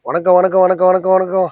வணக்கம் வணக்கம் வணக்கம் வணக்கம் வணக்கம்.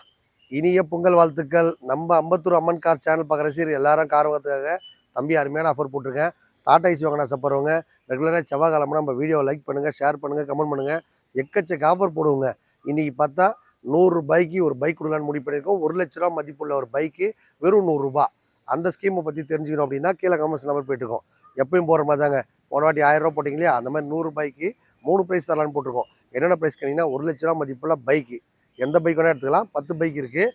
இனிய பொங்கல் வாழ்த்துக்கள். நம்ம அம்பத்தூர் அம்மன் கார் சேனல் பார்க்குற ரசிகர் எல்லாரும் கார் வாங்குறதுக்காக தம்பி அருமையான ஆஃபர் போட்டிருக்கேன். டாடா ஏசி வாங்கினா ஆசைப்படுறவங்க ரெகுலராக செவ்வாய்க்கிழமை நம்ம வீடியோ லைக் பண்ணுங்கள், ஷேர் பண்ணுங்கள், கமெண்ட் பண்ணுங்கள். எக்கச்சக்க ஆஃபர் போடுவோங்க. இன்றைக்கி பார்த்தா ₹100 ஒரு பைக் கொடுக்கலான்னு முடிவு பண்ணியிருக்கோம். ₹1,00,000 மதிப்புள்ள ஒரு பைக்கு வெறும் ₹100. அந்த ஸ்கீமை பற்றி தெரிஞ்சுக்கணும் அப்படின்னா கீழே கமெண்ட்ஸ் நம்பர் போயிட்டுருக்கோம். எப்பயும் போகிற மாதிரி தாங்க. போன வாட்டி ₹1000 போட்டிங்க இல்லையா, அந்த மாதிரி ₹100 3 ப்ரைஸ் தரலான்னு போட்டிருக்கோம். என்னென்ன ப்ரைஸ் கேட்டிங்கன்னா ₹1,00,000 மதிப்புள்ள பைக்கு, எந்த பைக் வேணால் எடுத்துக்கலாம். 10 பைக் இருக்குது.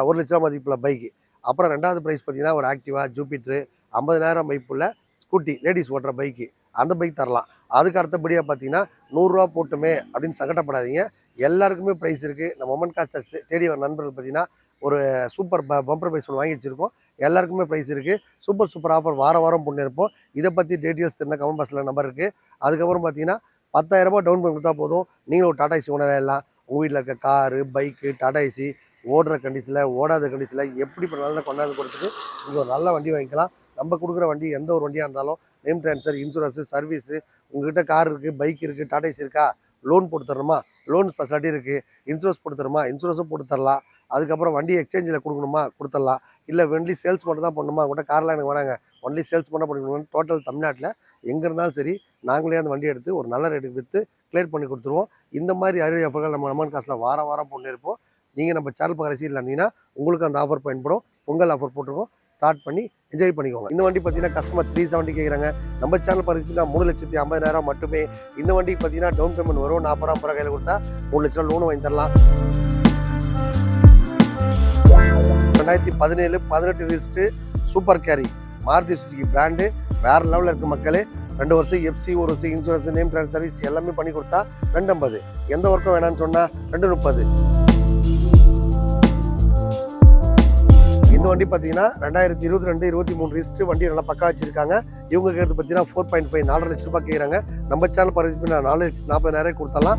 ₹1,00,000 மதிப்புள்ள பைக்கு. அப்புறம் ரெண்டாவது ப்ரைஸ் பார்த்தீங்கன்னா ஒரு ஆக்டிவா, ஜூபிட்ரு, 50,000 மதிப்புள்ள ஸ்கூட்டி, லேடிஸ் ஓட்டுற பைக்கு, அந்த பைக் தரலாம். அதுக்கு அடுத்தபடியாக பார்த்தீங்கன்னா ₹100 போட்டுமே அப்படின்னு சங்கடப்படாதீங்க. எல்லாருக்குமே ப்ரைஸ் இருக்குது. நம்ம மொமெண்ட் காஸ்ட் தேடி வர நண்பர்கள் பார்த்தீங்கன்னா ஒரு சூப்பர் பம்பர் ப்ரைஸ் ஒன்று வாங்கி வச்சுருக்கோம். எல்லாருக்குமே ப்ரைஸ் இருக்குது. சூப்பர் ஆஃபர் வாரம் போட்டு இருப்போம். இதை பற்றி டீட்டெயில்ஸ் தெரிஞ்ச கமெண்ட் பாக்ஸில் நம்பர் இருக்குது. அதுக்கப்புறம் பார்த்தீங்கன்னா ₹10,000 டவுன் பேமெண்ட் கொடுத்தா போதும். நீங்களும் ஒரு டாடா ஏசி ஓனராக எல்லாம் உங்கள் வீட்டில் இருக்க காரு, பைக்கு, டாடா ஏசி ஓடுற கண்டிஷனில், ஓடாத கண்டிஷனில் எப்படி பண்ணாலும் கொண்டாந்து கொடுத்துட்டு நீங்கள் ஒரு நல்ல வண்டி வாங்கிக்கலாம். நம்ம கொடுக்குற வண்டி எந்த ஒரு வண்டியாக இருந்தாலும் நேம் ட்ரான்ஸ்ஃபர், இன்சூரன்ஸு, சர்வீஸு, உங்கள்கிட்ட கார் இருக்குது, பைக் இருக்குது, டாடா ஏசி இருக்கா, லோன் போட்டு தரணுமா, லோன் ஸ்பெஷாலிட்டி இருக்குது. இன்சூரன்ஸ் போட்டு தரணுமா, இன்சூரன்ஸும் போட்டு தரலாம். அதுக்கப்புறம் வண்டி எக்ஸ்சேஞ்சில் கொடுக்கணுமா கொடுத்துடலாம். இல்லை ஒன்லி சேல்ஸ் மட்டும் தான் பண்ணணுமா, உங்கள்கிட்ட கார்லாம் எனக்கு வேணாங்க, ஒன்லி சேல்ஸ் பண்ண பண்ணிக்கணும். டோட்டல் தமிழ்நாட்டில் எங்கே இருந்தாலும் சரி நாங்களே அந்த வண்டி எடுத்து ஒரு நல்ல ரேட்டுக்கு விற்று கிளியர் பண்ணி கொடுத்துருவோம். இந்த மாதிரி அரிய ஆஃபர்கள் நம்ம அம்மன் காசில் வாரம் போட்டு இருப்போம். நீங்கள் நம்ம சேனல் பார்க்குற ரசிகர்கள் இருந்தீங்கன்னா உங்களுக்கு அந்த ஆஃபர் பயன்படும். பொங்கல் ஆஃபர் போட்டிருக்கோம். ஸ்டார்ட் பண்ணி என்ஜாய் பண்ணிக்கோங்க. இந்த வண்டி பார்த்தீங்கன்னா கஸ்டமர் 370 கேட்குறாங்க. நம்ம சேனல் பார்த்தீங்கன்னா ₹3,50,000 மட்டுமே. இந்த வண்டிக்கு பார்த்தீங்கன்னா டவுன் பேமெண்ட் வரும். ₹40,000 கையில் கொடுத்தா ₹3,00,000 லோன் வாங்கி தரலாம். 2017 18 register super carry Maruti Suzuki brand. வேறு லெவலில் இருக்க மக்களே. 2 வருஷம் எஃப்சி, 1 வருஷம் இன்சூரன்ஸ், நேம் ட்ரான்ஸ்ஃபர் சர்வீஸ் எல்லாமே பண்ணி கொடுத்தா ₹250. எந்த ஒர்க்கும் வேணான்னு சொன்னால் ₹230. இந்த வண்டி பார்த்தீங்கன்னா 2022-23 ரிஜிஸ்ட்ரு வண்டி நல்லா பக்கா வச்சிருக்காங்க. இவங்க கேட்டு பார்த்தீங்கன்னா 4.5 ₹4,00,000 கேட்குறாங்க. நம்ம சேனல் பார்த்து நான் ₹4,40,000 கொடுத்தலாம்.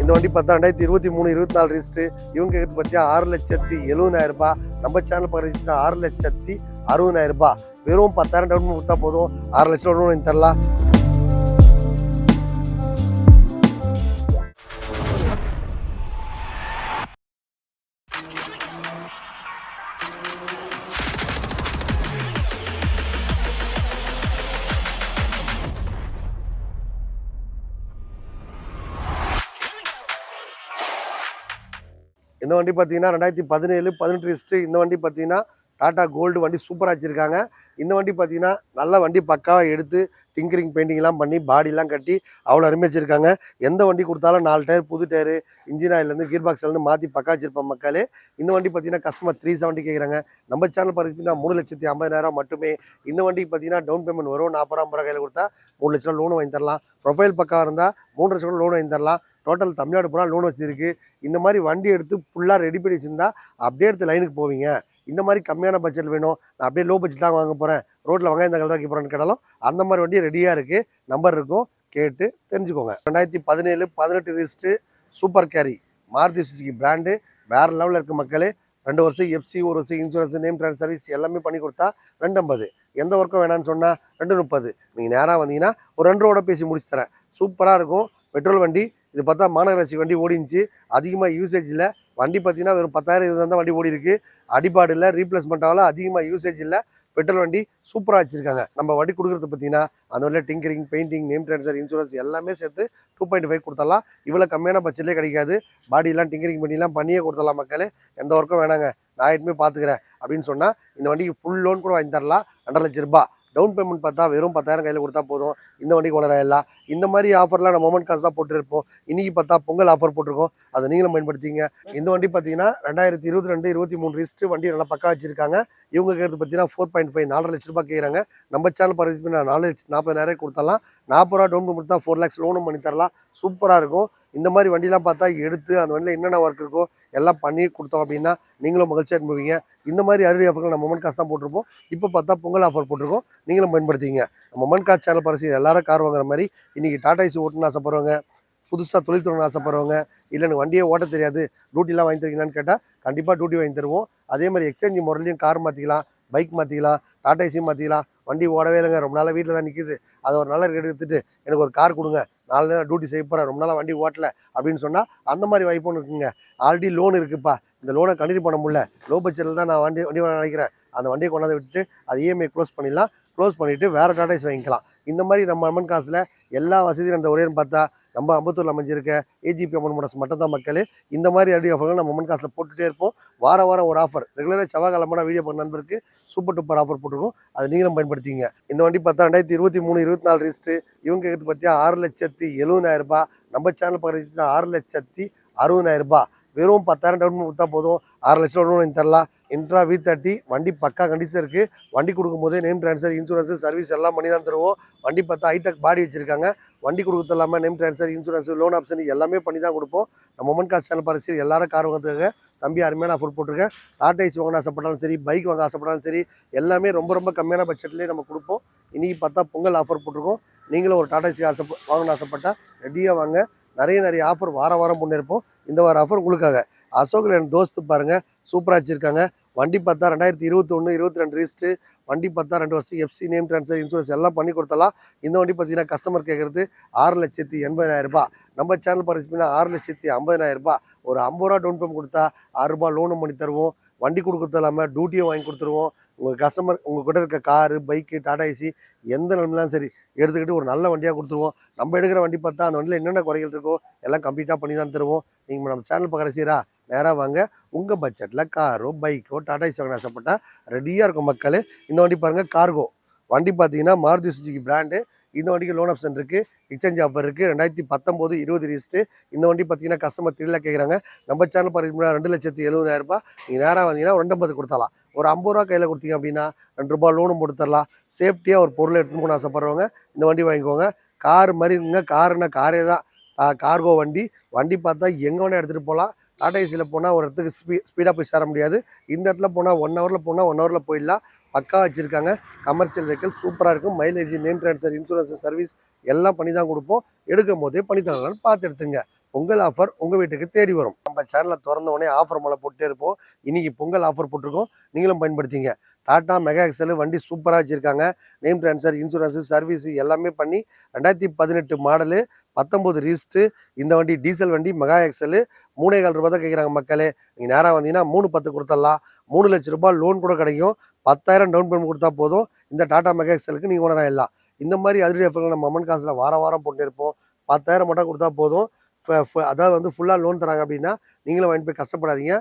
இந்த வண்டி பார்த்தா 2023-24 ரிஜிஸ்ட்ரு. இவங்க கேட்டு பார்த்தீங்கன்னா ₹6,70,000. நம்ம சேனல் பார்த்து ₹6,60,000. வெறும் 10,000 டவுன் கொடுத்தா போதும். ₹6,00,000 லோன் வாங்கி தரலாம். இந்த வண்டி பார்த்தீங்கன்னா 2017-18 ரிஜிஸ்ட்ரு. இந்த வண்டி பார்த்தீங்கன்னா டாடா கோல்டு வண்டி சூப்பராக வச்சுருக்காங்க. இந்த வண்டி பார்த்தீங்கன்னா நல்ல வண்டி பக்காவாக எடுத்து டிங்கரிங் பெயிண்டிங்லாம் பண்ணி பாடிலாம் கட்டி அவ்வளோ அருமையாக வச்சுருக்காங்க. எந்த வண்டி கொடுத்தாலும் 4 டயர் புது டயரு, இன்ஜின் ஆயிலேருந்து கீர் பாக்ஸ்லேருந்து மாற்றி பக்கா வச்சிருப்போம் மக்களே. இந்த வண்டி பார்த்தீங்கன்னா கஸ்டமர் 370 கேட்குறாங்க. நம்ம சேனல் பார்த்தீங்கன்னா ₹3,50,000 மட்டுமே. இந்த வண்டிக்கு பார்த்தீங்கன்னா டவுன் பேமெண்ட் வரும். ₹40,000 கையில் கொடுத்தா ₹3,00,000 லோன் வாங்கி தரலாம். ப்ரொஃபைல் பக்காவாக இருந்தால் ₹3,00,000 லோன் வாங்கி தரலாம். டோட்டல் தமிழ்நாடு பூரா லோன் வச்சுருக்கு. இந்த மாதிரி வண்டி எடுத்து ஃபுல்லாக ரெடி பண்ணி வச்சுருந்தா அப்படியே எடுத்து லைனுக்கு போவீங்க. இந்த மாதிரி கம்மியான பட்ஜெட் வேணும், நான் அப்படியே லோ பட்ஜெட் தான் வாங்க போகிறேன், ரோட்டில் வெங்காயம் தக்காளி வைக்க போகிறேன்னு கேட்டாலும் அந்த மாதிரி வண்டி ரெடியாக இருக்குது. நம்பர் இருக்கும், கேட்டு தெரிஞ்சுக்கோங்க. 2017-18 register super carry Maruti Suzuki brand. வேறு லெவலில் இருக்க மக்களே. 2 வருஷம் எஃப்சி, 1 வருஷம் இன்சூரன்ஸ், நேம் ட்ரான்ஸ்ஃபர் சர்வீஸ் எல்லாமே பண்ணி கொடுத்தா ₹250. எந்த ஒர்க்கும் வேணான்னு சொன்னால் ₹230. நீங்கள் நேராக வந்தீங்கன்னா ஒரு 2 ரூபா பேசி முடிச்சு தரேன். சூப்பராக இருக்கும். பெட்ரோல் வண்டி. இது பார்த்தா மாநகராட்சி வண்டி ஓடிச்சு. அதிகமாக யூசேஜ் இல்லை. வண்டி பார்த்தீங்கன்னா வெறும் 10,000 இருந்தால் தான் வண்டி ஓடி இருக்குது. அடிபாடு இல்லை, ரீப்ளேஸ்மெண்ட் ஆகல, அதிகமாக யூசேஜ் இல்லை. பெட்ரோல் வண்டி சூப்பராக வச்சுருக்காங்க. நம்ம வண்டி கொடுக்குறது பார்த்தீங்கன்னா அந்த வழியில் tinkering, painting, name transfer, insurance எல்லாமே சேர்த்து 2.5 கொடுத்துடலாம். இவ்வளோ கம்மியான பட்ஜெட்லேயே கிடைக்காது. பாடியெல்லாம் டிங்கரிங் பண்ணியே கொடுத்துடலாம் மக்களே. எந்த ஒர்க்கும் வேணாங்க, நான் எதுவுமே பார்த்துக்கிறேன் அப்படின்னு சொன்னால் இந்த வண்டிக்கு ஃபுல் லோன் கூட வாங்கி தரலாம். ₹2,00,000. டவுன் பேமெண்ட் பார்த்தா வெறும் 10,000 கையில் கொடுத்தா போதும். இந்த வண்டிக்கு ஓனராயிடலாம். இந்த மாதிரி ஆஃபர்லாம் நம்ம மொமெண்ட் காசு தான் போட்டுருப்போம். இன்றைக்கி பார்த்தா பொங்கல் ஆஃபர் போட்டிருக்கோம். அதை நீங்களும் பயன்படுத்திங்க. இந்த வண்டி பார்த்தீங்கன்னா 2022-23 ரிஜிஸ்ட்ரு வண்டி நல்லா பக்கா வச்சுருக்காங்க. இவங்க கேட்டு பார்த்தீங்கன்னா 4.5 ₹4,00,000 கேட்குறாங்க. நம்ம சேனல் பார்த்து நான் ₹4,40,000 கொடுத்தலாம். ₹40 டவுன் பேமெண்ட் தான் 4,00,000 லோனும் பண்ணி தரலாம். சூப்பராக இருக்கும். இந்த மாதிரி வண்டிலாம் பார்த்தா எடுத்து அந்த வண்டியில் என்னென்ன ஒர்க் இருக்கோ எல்லாம் பண்ணி கொடுத்தோம் அப்படின்னா நீங்களும் மகிழ்ச்சியாக அனுப்புவீங்க. இந்த மாதிரி அரிய ஆஃபர்கள் நம்ம மொமெண்ட் காசு தான் போட்டிருப்போம். இப்போ பார்த்தா பொங்கல் ஆஃபர் போட்டிருக்கோம். நீங்களும் பயன்படுத்திங்க. நம்ம மொமெண்ட் காசு சேனல் பரிசு எல்லாரும் கார் வாங்குற மாதிரி இன்றைக்கி டாடா ஏசி ஓட்டுன்னு ஆசைப்படுறவங்க, புதுசாக தொழில் தொடங்க ஆசைப்படுறவங்க, இல்லை எனக்கு வண்டியே ஓட்ட தெரியாது, டியூட்டிலாம் வாங்கி தருவீங்களான்னு கேட்டால் கண்டிப்பாக டியூட்டி வாங்கி தருவோம். அதே மாதிரி எக்ஸ்சேஞ்ச் முறையிலையும் கார் மாற்றிக்கலாம், பைக் மாற்றிக்கலாம், டாடா ஏசி மாற்றிக்கலாம். வண்டி ஓடவே இல்லைங்க, ரொம்ப நாளாக வீட்டில் தான் நிற்கிது, அதை ஒரு நல்ல ரேட் எடுத்துகிட்டு எனக்கு ஒரு கார் கொடுங்க, 4 நேரம் டியூட்டி செய்ய போகிறேன், ரொம்ப நாளாக வண்டி ஓட்டல அப்படின்னு சொன்னால் அந்த மாதிரி வாய்ப்பும் இருக்குங்க. ஆல்ரெடி லோன் இருக்குப்பா, இந்த லோனை கண்டினியூ பண்ண முடியல, லோ பட்ஜெட்டில் தான் நான் வண்டி வாங்க நினைக்கிறேன், அந்த வண்டியை கொண்டாந்து விட்டுட்டு அது இஎம்ஐ க்ளோஸ் பண்ணிடலாம், க்ளோஸ் பண்ணிவிட்டு வேறு டாடாஸ் வாங்கிக்கலாம். இந்த மாதிரி நம்ம அம்மன் காசில் எல்லா வசதியும் அந்த ஒரேன்னு பார்த்தா நம்ம அம்பத்தூரில் அமைஞ்சிருக்க ஏஜிபி அம்மன் மோட்டார்ஸ் மட்டும் தான் மக்களே. இந்த மாதிரி அடி ஆஃபர்கள் நம்ம அம்மன் காசில் போட்டுகிட்டே இருப்போம். வாரம் ஒரு ஆஃபர் ரெகுலராக செவ்வாய்க்கிழமை வீடியோ பண்ண நண்பருக்கு சூப்பர் டூப்பர் ஆஃபர் போட்டிருக்கோம், அது நீங்களும் பயன்படுத்திங்க. இந்த வண்டி பார்த்தா 2023 24 ரிஜிஸ்ட்ரு. இவங்க கிட்ட பார்த்தியா 6,70,000 நம்ம சேனல் பார்க்குறீங்கன்னா 6,60,000. வெறும் 10,000 டவுன் கொடுத்தா போதும், 6 லட்சம் டவுன் வாங்கி தரலாம். இன்ட்ரா V30 வண்டி பக்கா கண்டிஷன் இருக்குது. வண்டி கொடுக்கும்போதே நேம் ட்ரான்ஸ்ஃபர், இன்சூரன்ஸு, சர்வீஸ் எல்லாம் பண்ணி தான் தருவோம். வண்டி பார்த்தா ஹைடெக் பாடி வச்சிருக்காங்க. வண்டி கொடுக்குறது இல்லாமல் name transfer, insurance, loan option எல்லாமே பண்ணி தான் கொடுப்போம். நம்ம மொமெண்ட் காசு சேனல் பாரு எல்லாரும் கார் வாங்கிறதுக்காக தம்பி அருமையான ஆஃபர் போட்டிருக்கேன். டாடா ஏசி வாங்க ஆசைப்பட்டாலும் சரி, பைக் வாங்க ஆசைப்பட்டாலும் சரி, எல்லாமே ரொம்ப கம்மியான பட்ஜெட்லேயே நம்ம கொடுப்போம். இன்றைக்கி பார்த்தா பொங்கல் ஆஃபர் போட்டிருக்கோம். நீங்களும் ஒரு டாடா ஏசி வாங்கணும்னு ஆசைப்பட்டால் ரெடியாக வாங்க. நிறைய ஆஃபர் வாரம் பண்ணியிருப்போம். இந்த வார ஆஃபர் உங்களுக்காக. அசோக்கில் என் தோஸ்து பாருங்கள், சூப்பராக வச்சுருக்காங்க. வண்டி பார்த்தா 2021 22 ரிஜிஸ்ட்ரு. வண்டி பார்த்தா 2 வருஷம் எஃப்சி, நேம் ட்ரான்ஸ்ஃபர், இன்சூரன்ஸ் எல்லாம் பண்ணி கொடுத்தலாம். இந்த வண்டி பார்த்தீங்கன்னா கஸ்டமர் கேட்குறது 6,80,000. நம்ம சேனல் பார்த்துன்னா 6,50,000. ஒரு 50 ரூபா டவுன் பேமெண்ட் கொடுத்தா 6 ரூபாய் லோனும் பண்ணி தருவோம். வண்டி கொடுக்குறது இல்லாமல் டியூட்டியும் வாங்கி கொடுத்துருவோம். உங்கள் கஸ்டமர் உங்கள் கிட்ட இருக்க காரு, பைக்கு, டாடா ஏசி எந்த நிலமையிலும் சரி எடுத்துக்கிட்டு ஒரு நல்ல வண்டியாக கொடுத்துருவோம். நம்ம எடுக்கிற வண்டி பார்த்தா அந்த வண்டியில் என்னென்ன குறைகள் இருக்கோ எல்லாம் கம்ப்ளீட்டாக பண்ணி தான் தருவோம். நீங்கள் நம்ம சேனல் பார்க்குற சீரா நேராக வாங்க. உங்கள் பட்ஜெட்டில் காரோ, பைக்கோ, டாடா ஏசி வாங்க ஆசைப்பட்டால் ரெடியாக இருக்கும் மக்களே. இந்த வண்டி பாருங்கள், கார்கோ வண்டி பார்த்தீங்கன்னா மாருதி சுசுகி பிராண்டு. இந்த வண்டிக்கு லோன் ஆப்ஷன் இருக்குது, எக்ஸ்சேஞ்ச் ஆஃபர் இருக்குது. 2019 20 ரிஜிஸ்ட்ரு. இந்த வண்டி பார்த்தீங்கன்னா கஸ்டமர் 3 லேக் கேட்குறாங்க. நம்ம சேனல் பார்த்தீங்கன்னா 2,70,000. நீங்கள் நேராக வந்தீங்கன்னா 2,50,000 கொடுத்தலாம். ஒரு 50 ரூபா கையில் கொடுத்தீங்க அப்படின்னா 2 ரூபா லோனும் கொடுத்துடலாம். சேஃப்டியாக ஒரு பொருளை எடுத்துன்னு போகணும் ஆசைப்படுறவங்க இந்த வண்டி வாங்கிக்கோங்க. கார் மாதிரி இருக்குங்க, காருன்னா காரே தான். கார்கோ வண்டி. வண்டி பார்த்தா எங்கே வேணால் எடுத்துகிட்டு போகலாம். டாடா ஏசியில் போனால் ஒரு இடத்துக்கு ஸ்பீடாக போய் சேர முடியாது. இந்த இடத்துல போனால் 1 ஹவரில் போனால் 1 ஹவரில் போயிடலாம். பக்கா வச்சுருக்காங்க. கமர்ஷியல் வெஹிக்கிள் சூப்பராக இருக்கும். Mileage, name transfer, insurance, service எல்லாம் பண்ணி தான் கொடுப்போம். எடுக்கும் போதே பண்ணி தரலாம்னு பார்த்து எடுத்துங்க. பொங்கல் ஆஃபர் உங்கள் வீட்டுக்கு தேடி வரும். நம்ம சேனலில் திறந்த உடனே ஆஃபர் மேலே போட்டே இருப்போம். இன்றைக்கி பொங்கல் ஆஃபர் போட்டிருக்கோம், நீங்களும் பயன்படுத்திங்க. டாடா மெகா எக்ஸல் வண்டி சூப்பராக வச்சுருக்காங்க. நேம் ட்ரான்ஸ்ஃபர், இன்சூரன்ஸு, சர்வீஸு எல்லாமே பண்ணி 2018 மாடலு, 19 ரிஜிஸ்ட்ரு. இந்த வண்டி டீசல் வண்டி மெகா எக்ஸல். 3,400 ரூபா தான் கேட்குறாங்க மக்களே. நீங்கள் நேராக வந்தீங்கன்னா 3,10,000 கொடுத்துடலாம். 3 லட்ச ரூபாய் லோன் கூட கிடைக்கும். 10,000 டவுன் பேமெண்ட் கொடுத்தா போதும். இந்த டாடா மெகா எக்ஸலுக்கு நீங்கள் ஓனராக எல்லாம். இந்த மாதிரி அதிரடி ஆஃபர்கள் நம்ம அம்மன் காசில் வாரம் போட்டு இருப்போம். 10,000 மட்டும் கொடுத்தா போதும். அதாவது வந்து ஃபுல்லாக லோன் தராங்க அப்படின்னா நீங்களும் வாங்கி போய் கஷ்டப்படாதீங்க.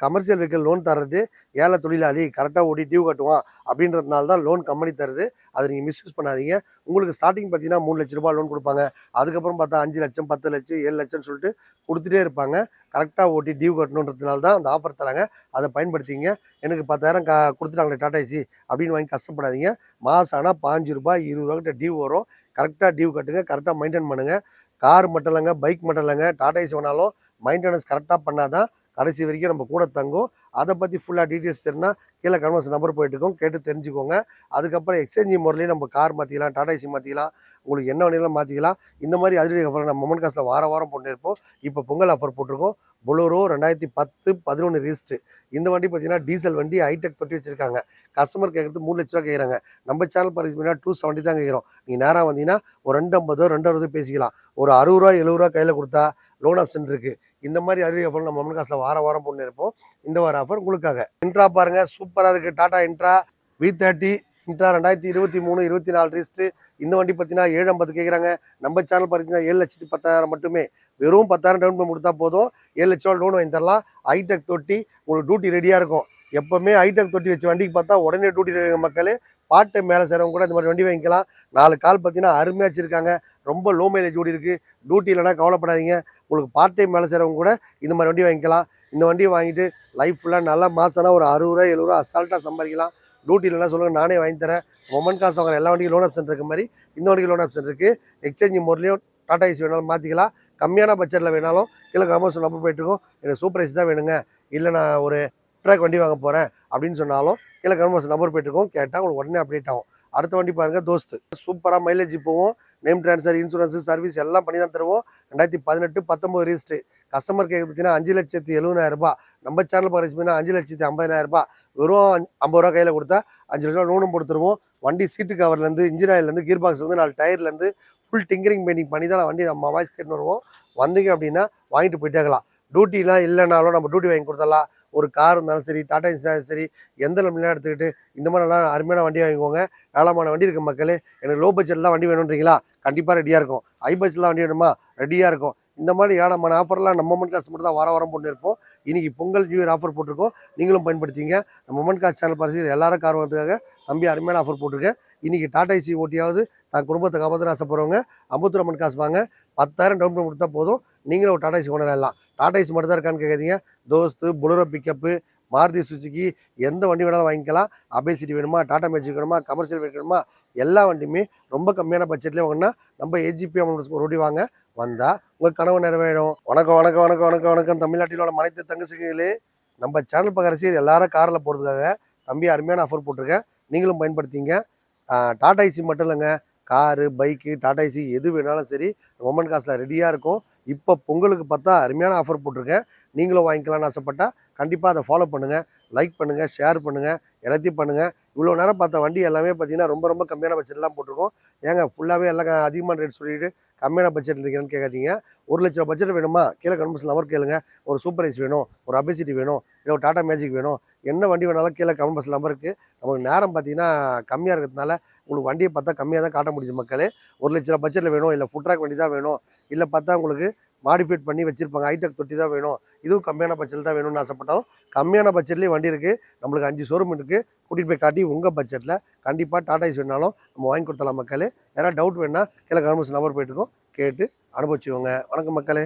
கமர்ஷியல் வெஹிக்கிள் லோன் தர்றது ஏழை தொழிலாளி கரெக்டாக ஓடி டியூ கட்டுவான் அப்படின்றதுனால தான் லோன் கம்பெனி தருது. அதை நீங்கள் மிஸ்யூஸ் பண்ணாதீங்க. உங்களுக்கு ஸ்டார்டிங் பார்த்தீங்கன்னா 3 லட்ச ரூபாய் லோன் கொடுப்பாங்க. அதுக்கப்புறம் பார்த்தா 5 லட்சம், 10 லட்சம், 7 லட்சம்னு சொல்லிட்டு கொடுத்துட்டே இருப்பாங்க. கரெக்டாக ஓட்டி டியூ கட்டணுன்றதுனால தான் அந்த ஆஃபர் தராங்க. அதை பயன்படுத்திங்க. எனக்கு 10,000 கொடுத்துட்டாங்களே டாடா ஏசி அப்படின்னு வாங்கி கஷ்டப்படாதீங்க. மாதம் ஆனால் 5 ரூபாய் 20 ரூபா கிட்ட டியூ வரும். கரெக்டாக டியூ கட்டுங்க, கரெக்டாக மெயின்டைன் பண்ணுங்கள். கார் மட்டும் இல்லைங்க, பைக் மட்டும் இல்லைங்க, டாடா ஏசி வேணாலும் மெயின்டெனன்ஸ் கரெக்டாக பண்ணால் தான் கடைசி வரைக்கும் நம்ம கூட தங்கும். அதை பற்றி ஃபுல்லாக டீட்டெயில்ஸ் தெரிஞ்சால் கீழே கன்வர்ஸ் நம்பர் போயிட்டுருக்கோம், கேட்டு தெரிஞ்சுக்கோங்க. அதுக்கப்புறம் எக்ஸ்சேஞ்ச் முறையிலேயே நம்ம கார் மாற்றிக்கலாம், டாடா ஏசி மாற்றிக்கலாம், உங்களுக்கு என்ன வேணாலும் மாற்றிக்கலாம். இந்த மாதிரி அதிரடி ஆஃபர் நம்ம மொமெண்ட் காசில் வாரம் போட்டுருப்போம். இப்போ பொங்கல் ஆஃபர் போட்டிருக்கோம். Bolero 2010 11 register. இந்த வண்டி பார்த்தீங்கன்னா டீசல் வண்டி, ஹைடெக் பற்றி வச்சுருக்காங்க. கஸ்டமர் கேட்குறது 3 லட்ச ரூபா கேட்குறாங்க. நம்ம சேனல் பார்த்தீங்கன்னா 270 தான் கேட்குறோம். நீங்கள் நேராக வந்தீங்கன்னா ஒரு 250 260 பேசிக்கலாம். ஒரு 60 ரூபா 70 ரூபா கையில் கொடுத்தா லோன் ஆப்ஷன் இருக்குது. இந்த மாதிரி அதிரடி ஆஃபர் நம்ம மொமெண்ட் காசில் வாரம் போட்டு இருப்போம். இந்த வார ஆஃபர் உங்களுக்காக. இன்ட்ரா பாருங்கள், சூப்பராக இருக்குது. Tata intra V30 intra 2023 24 register. இந்த வண்டி பார்த்தீங்கன்னா 750 கேட்குறாங்க. நம்ம சேனல் பார்த்தீங்கன்னா 7,10,000 மட்டுமே. வெறும் 10,000 டவுன் பேமெண்ட் கொடுத்தா போதும். 7 லட்ச ரூபா லோன் வாங்கி தரலாம். ஹைடெக் தொட்டி, உங்களுக்கு டியூட்டி ரெடியாக இருக்கும். எப்போவுமே ஹைடெக் தொட்டி வச்சு வண்டிக்கு பார்த்தா உடனே டியூட்டி மக்களே. பார்ட் டைம் மேலே செய்கிறவங்க கூட இந்த மாதிரி வண்டி வாங்கிக்கலாம். 4 கால் பார்த்தீங்கன்னா அருமையாக வச்சுருக்காங்க. ரொம்ப லோ மைலேஜ் ஓடி இருக்குது. டியூட்டி இல்லைனா கவலைப்படாதீங்க. உங்களுக்கு பார்ட் டைம் மேலே செய்கிறவங்க கூட இந்த மாதிரி வண்டி வாங்கிக்கலாம். இந்த வண்டியை வாங்கிட்டு லைஃப் ஃபுல்லாக நல்லா மாதம்னா ஒரு 60 ரூபா 70 ரூபா அசால்ட்டாக சம்பாதிக்கலாம். டியூட்டி இல்லைனா சொல்லுங்கள், நானே வாங்கி தரேன். மொமெண்ட் காசு வாங்குற எல்லா வண்டிக்கும் லோன் ஆப்ஷன் இருக்க மாதிரி இந்த வண்டிக்கு லோன் ஆப்ஷன் இருக்குது. எக்ஸ்சேஞ்ச் முறையிலையும் டாடா ஏசி வேணாலும் மாற்றிக்கலாம். கம்மியான பட்ஜெட்டில் வேணாலும் கீழே கமர்ஸ் நம்பர் போயிட்டுருக்கோம். எனக்கு சூப்பர் ஏசி தான் வேணுங்க, இல்லை நான் ஒரு ட்ராக் வண்டி வாங்க போகிறேன் அப்படின்னு சொன்னாலும் கீழே கமர்ஸ் நம்பர் போயிட்டுருக்கோம். கேட்டால் உங்களுக்கு உடனே அப்டேட் ஆகும். அடுத்த வண்டி பாருங்கள், தோஸ்து. சூப்பராக மைலேஜ் போவோம். நேம் ட்ரான்ஸ்ஃபர், இன்சூரன்ஸு, சர்வீஸ் எல்லாம் பண்ணி தான் தருவோம். 2018 19 ரிஜிஸ்ட்ரு. கஸ்டமர் கேட்க பார்த்தீங்கன்னா 5,70,000. நம்ம சேனல் பார்த்தீங்கன்னா 5,50,000. வெறும் 50 ரூபா கையில் கொடுத்தா 5 லட்சம் லோனும் கொடுத்துருவோம். வண்டி சீட்டு கவர்லேருந்து, இன்ஜின் ஆயிலேருந்து, கீர் பாக்ஸ்லேருந்து, 4 டயர்லேருந்து ஃபுல் டிங்கரிங் பெயிண்டிங் பண்ணி தான் வண்டி நம்ம வாய்ஸ் கேட்டு வருவோம். வந்தீங்க அப்படின்னா வாங்கிட்டு போயிட்டே இருக்கலாம். டியூட்டிலாம் இல்லைனாலும் நம்ம டியூட்டி வாங்கி கொடுத்துடலாம். ஒரு கார் இருந்தாலும் சரி, டாடா இருந்தாலும் சரி, எந்த லெவலில் எடுத்துக்கிட்டு இந்த மாதிரி நல்லா அருமையான வண்டி வாங்கிக்கோங்க. ஏழமான வண்டி இருக்குது மக்களே. எனக்கு லோ பட்ஜெட்லாம் வண்டி வேணுன்றீங்களா? கண்டிப்பாக ரெடியாக இருக்கும். ஹை பட்ஜெட்லாம் வண்டி வேணுமா? ரெடியாக இருக்கும். இந்த மாதிரி ஏழமான ஆஃபர்லாம் நம்ம மொமெண்ட் காசு மட்டும் தான் வாரம் போட்டு இருப்போம். இன்னைக்கு பொங்கல் நியூ இயர் ஆஃபர் போட்டிருக்கோம். நீங்களும் பயன்படுத்திங்க. நம்ம மொமெண்ட் காசு சேனல் பரிசு எல்லாரும் கார் வரதுக்காக தம்பி அருமையான ஆஃபர் போட்டிருக்கேன். இன்னைக்கு டாடா ஏசி ஓட்டியாவது தான் குடும்பத்தை காப்பாற்ற ஆசைப்படுறவங்க அம்பத்தூர் அம்மன் காசு வாங்க. 10,000 டவுன் பேமெண்ட் கொடுத்தா போதும். நீங்களும் ஒரு டாடா ஏசி ஓனர் ஆகலாம். டாடா ஏசி மட்டும் தான் இருக்கான்னு கேட்காதீங்க. தோஸ்து, புலரோ பிக்கப்பு, மாருதி சுசுக்கி எந்த வண்டி வேணாலும் வாங்கிக்கலாம். அபேசிட்டி வேணுமா, டாடா மேஜிக் வேணுமா, கமர்ஷியல் வேணுமா, எல்லா வண்டியுமே ரொம்ப கம்மியான பட்ஜெட்லேயே வாங்கினா நம்ம ஏஜிபி ஒரு ஓடி வாங்க. வந்தால் உங்கள் கனவு நிறைவேறும். வணக்கம் வணக்கம் வணக்கம் வணக்கம் வணக்கம். தமிழ்நாட்டில் உள்ள அனைத்து தங்கச்சிகளே, நம்ம சேனல் பார்க்குற ரசிகர் எல்லாரும் காரில் போகிறதுக்காக தம்பி அருமையான ஆஃபர் போட்டிருக்கேன். நீங்களும் பயன்படுத்திங்க. டாடா ஏசி மட்டும் இல்லைங்க, காரு, பைக்கு, டாடா ஏசி எது வேணாலும் சரி மொமெண்ட் காசில் ரெடியாக இருக்கும். இப்போ பொங்கலுக்கு பார்த்தா அருமையான ஆஃபர் போட்டிருக்கேன். நீங்களும் வாங்கிக்கலாம்னு ஆசைப்பட்டா கண்டிப்பாக அதை ஃபாலோ பண்ணுங்கள், லைக் பண்ணுங்கள், ஷேர் பண்ணுங்கள், எல்லாத்தையும் பண்ணுங்கள். இவ்வளோ நேரம் பார்த்த வண்டி எல்லாமே பார்த்தீங்கன்னா ரொம்ப ரொம்ப கம்மியான பட்ஜெட்லாம் போட்டிருக்கோம். ஏங்க ஃபுல்லாகவே எல்லாம் அதிகமான ரேட் சொல்லிட்டு கம்மியான பட்ஜெட் இருக்கிறேன்னு கேட்காதீங்க. 1,00,000 பட்ஜெட் வேணுமா? கீழே கமெண்ட்ஸ் நம்பர் கேளுங்க. ஒரு சூப்பர் ஐஸ் வேணும், ஒரு அபேசிட்டி வேணும், இல்லை ஒரு டாடா மேஜிக் வேணும், என்ன வண்டி வேணாலும் கீழே கமெண்ட்ஸ் நம்பருக்கு. நமக்கு நேரம் பார்த்தீங்கன்னா கம்மியாக இருக்கிறதுனால உங்களுக்கு வண்டியை பார்த்தா கம்மியாக தான் காட்ட முடியுது மக்களே. 1,00,000 பட்ஜெட்டில் வேணும், இல்லை ஃபுட் ட்ராக் வண்டி தான் வேணும், இல்லை பார்த்தா உங்களுக்கு மாடிஃபைட் பண்ணி வச்சிருப்பாங்க ஹைடெக் தொட்டி தான் வேணும், இதுவும் கம்மியான பட்ஜெட்டில் தான் வேணும்னு ஆசைப்பட்டாலும் கம்மியான பட்ஜெட்லேயே வண்டி இருக்குது. நம்மளுக்கு 5 ஷோரூம் இருக்குது. கூட்டிகிட்டு போய் காட்டி உங்கள் பட்ஜெட்டில் கண்டிப்பாக டாடா ஏசி வேணாலும் நம்ம வாங்கி கொடுத்தலாம் மக்களே. யாராவது டவுட் வேணுன்னா கீழே கமெண்ட்ஸ் நம்பர் போயிட்டுருக்கோம், கேட்டு அனுபவிச்சுக்கோங்க. வணக்கம் மக்களே.